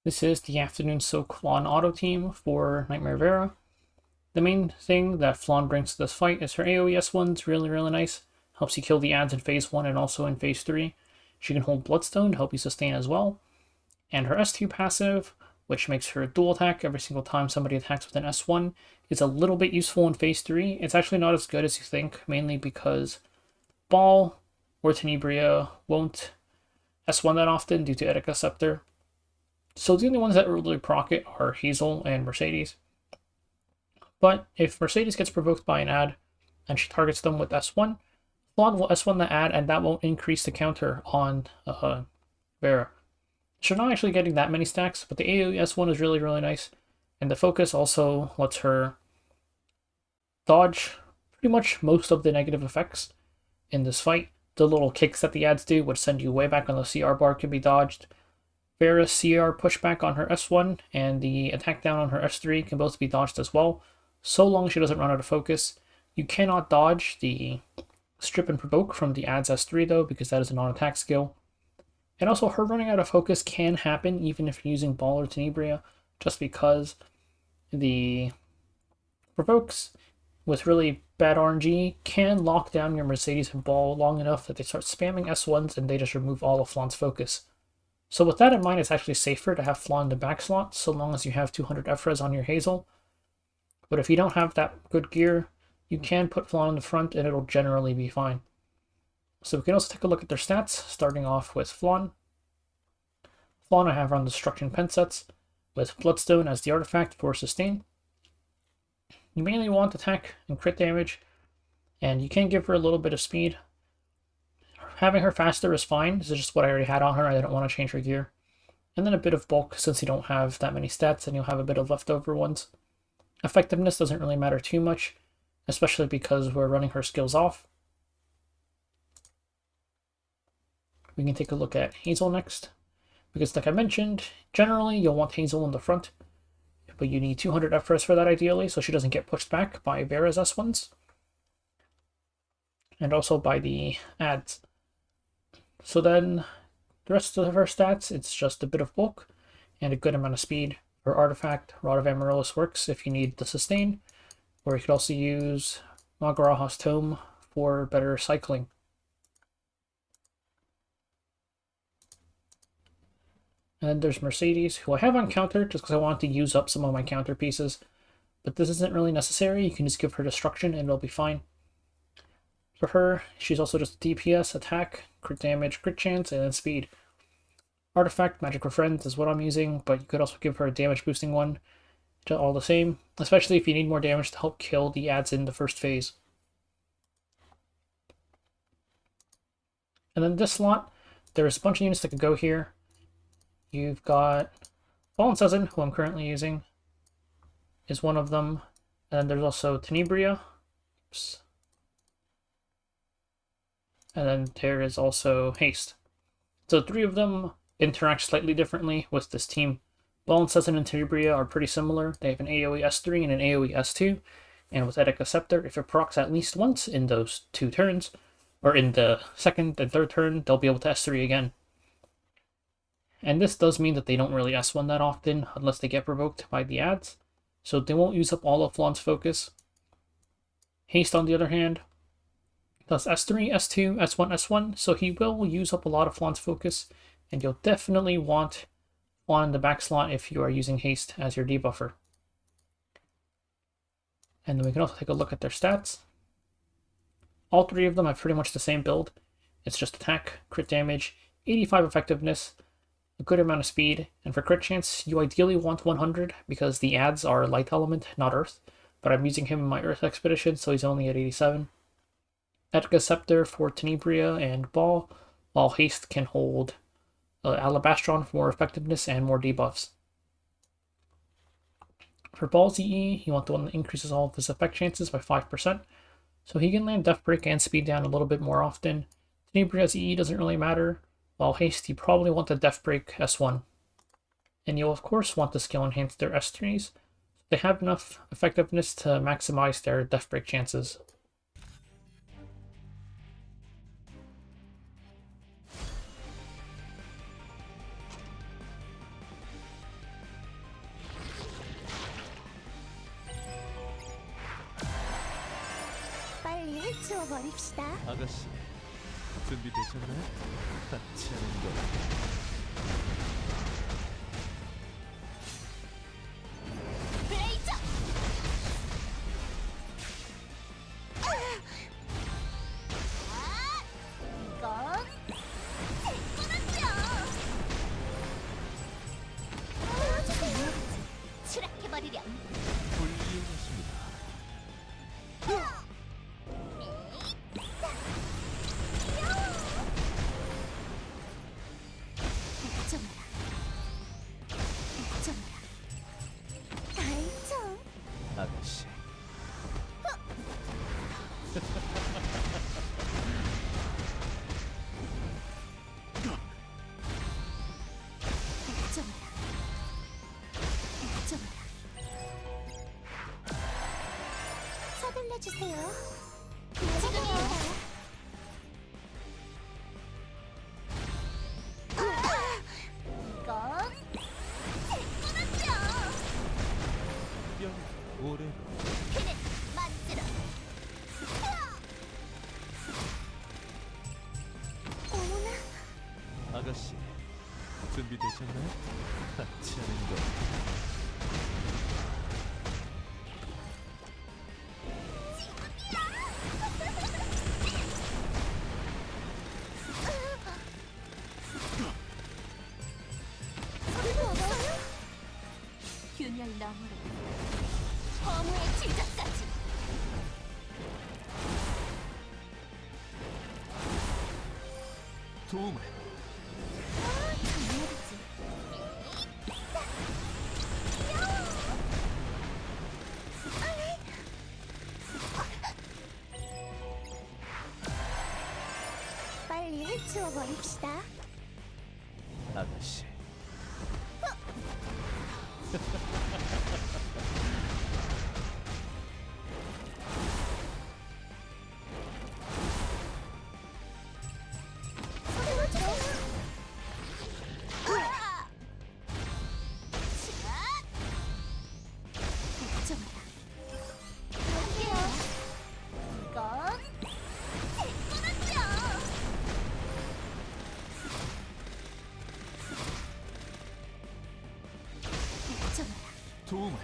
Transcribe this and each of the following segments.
This is the Afternoon Soak Flan auto team for Nightmare Vera. The main thing that Flan brings to this fight is her AoE S1's really nice. Helps you kill the ads in phase 1 and also in phase 3. She can hold Bloodstone to help you sustain as well. And her S2 passive, which makes her dual attack every single time somebody attacks with an S1, is a little bit useful in phase 3. It's actually not as good as you think, mainly because Baal or Tenebria won't S1 that often due to Etika Scepter. So the only ones that really proc it are Hazel and Mercedes. But if Mercedes gets provoked by an ad and she targets them with S1, Flan will S1 the ad and that won't increase the counter on Vera. She's not actually getting that many stacks, but the AoE S1 is really nice. And the focus also lets her dodge pretty much most of the negative effects in this fight. The little kicks that the ads do, which send you way back on the CR bar, can be dodged. Vera's CR pushback on her S1 and the attack down on her S3 can both be dodged as well, so long as she doesn't run out of focus. You cannot dodge the strip and provoke from the ad's S3 though, because that is a non-attack skill. And also her running out of focus can happen even if you're using Baal or Tenebria, just because the provokes with really bad RNG can lock down your Mercedes and Baal long enough that they start spamming S1s and they just remove all of Flan's focus. So with that in mind, it's actually safer to have Flan in the back slot, so long as you have 200 FRES on your Hazel. But if you don't have that good gear, you can put Flan in the front and it'll generally be fine. So we can also take a look at their stats, starting off with Flan. Flan I have on Destruction Pen sets, with Bloodstone as the artifact for sustain. You mainly want attack and crit damage, and you can give her a little bit of speed. Having her faster is fine. This is just what I already had on her. I didn't want to change her gear. And then a bit of bulk, since you don't have that many stats and you'll have a bit of leftover ones. Effectiveness doesn't really matter too much, especially because we're running her skills off. We can take a look at Hazel next, because like I mentioned, generally you'll want Hazel in the front, but you need 200 FRS for that ideally, so she doesn't get pushed back by Vera's S1s, and also by the ads. So then the rest of her stats, it's just a bit of bulk and a good amount of speed. Her artifact, Rod of Amaryllis, works if you need the sustain, or you could also use Magaraha's Tome for better cycling. And then there's Mercedes, who I have on counter just because I want to use up some of my counter pieces, but this isn't really necessary. You can just give her destruction and it'll be fine. For her, she's also just DPS, attack, crit damage, crit chance, and then speed. Artifact, Magic for Friends is what I'm using, but you could also give her a damage boosting one to all the same, especially if you need more damage to help kill the ads in the first phase. And then this slot, there's a bunch of units that could go here. You've got Baal Stats, who I'm currently using, is one of them. And then there's also Tenebria. Oops. And then there is also Haste. So 3 of them interact slightly differently with this team. Baal Stats and Tenebria are pretty similar. They have an AoE S3 and an AoE S2. And with Etika Scepter, if it procs at least once in those 2 turns, or in the second and third turn, they'll be able to S3 again. And this does mean that they don't really S1 that often unless they get provoked by the ads, so they won't use up all of Flan's focus. Haste, on the other hand, does S3, S2, S1, S1, so he will use up a lot of Flan's focus, and you'll definitely want Flan in the back slot if you are using Haste as your debuffer. And then we can also take a look at their stats. All 3 of them have pretty much the same build. It's just attack, crit damage, 85 effectiveness, a good amount of speed, and for crit chance, you ideally want 100 because the ads are light element, not earth, but I'm using him in my earth expedition, so he's only at 87. Etika Scepter for Tenebria and Baal, while Haste can hold Alabastron for more effectiveness and more debuffs. For Baal's EE, you want the one that increases all of his effect chances by 5%, so he can land Death Break and Speed Down a little bit more often. Tenebria's EE doesn't really matter, while Haste, you probably want the Death Break S1. And you'll of course want to skill enhance their S3s. They have enough effectiveness to maximize their Death Break chances. 치워버립시다. 아가씨, 준비되셨나요? 같이 하는 거. 블레이저! 이건 대꾸는요. 도와주세요. 추락해버리렴. 훌륭하십니다. 아가씨. 서둘러주세요. 지금이요. 이건 대꾸는요. 뼈 오래로. 그는 만들어. 어머나. 아가씨, 준비되셨나요? 같이 하는 거. 균열 너머로 허무의 지적까지. 도움을. 정말이지. 빨리 해치워버립시다. 아가씨. 도움을.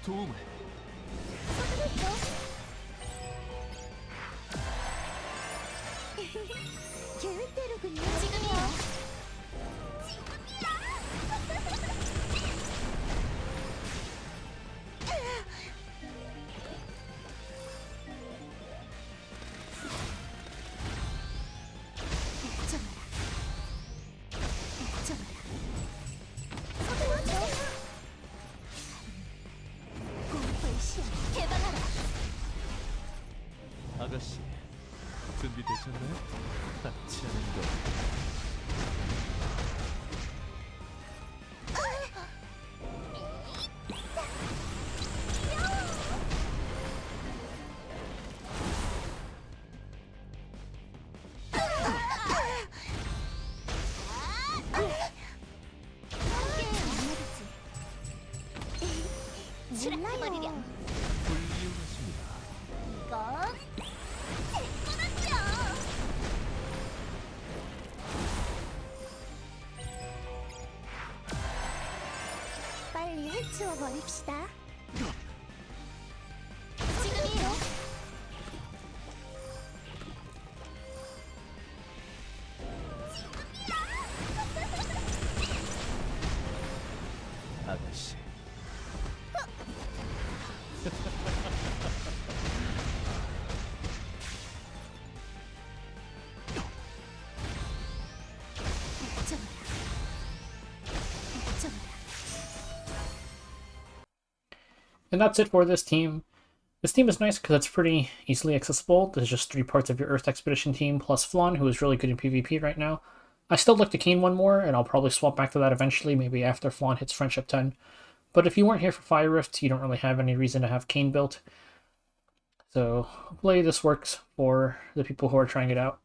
도움을. 계획대로군요. 지금이요. 개방하라. 아가씨, 준비되셨나요? 같이 하는 거. 추락해버리렴. 훌륭하십니다. 이건 대꾸는요. 빨리 해치워버립시다. 지금이요. 아가씨. And that's it for this team. This team is nice because it's pretty easily accessible. There's just 3 parts of your Earth Expedition team plus Flan, who is really good in PvP right now. I still like to cane one more, and I'll probably swap back to that eventually, maybe after Flan hits Friendship 10. But if you weren't here for Fire Rift, you don't really have any reason to have Cane built. So hopefully this works for the people who are trying it out.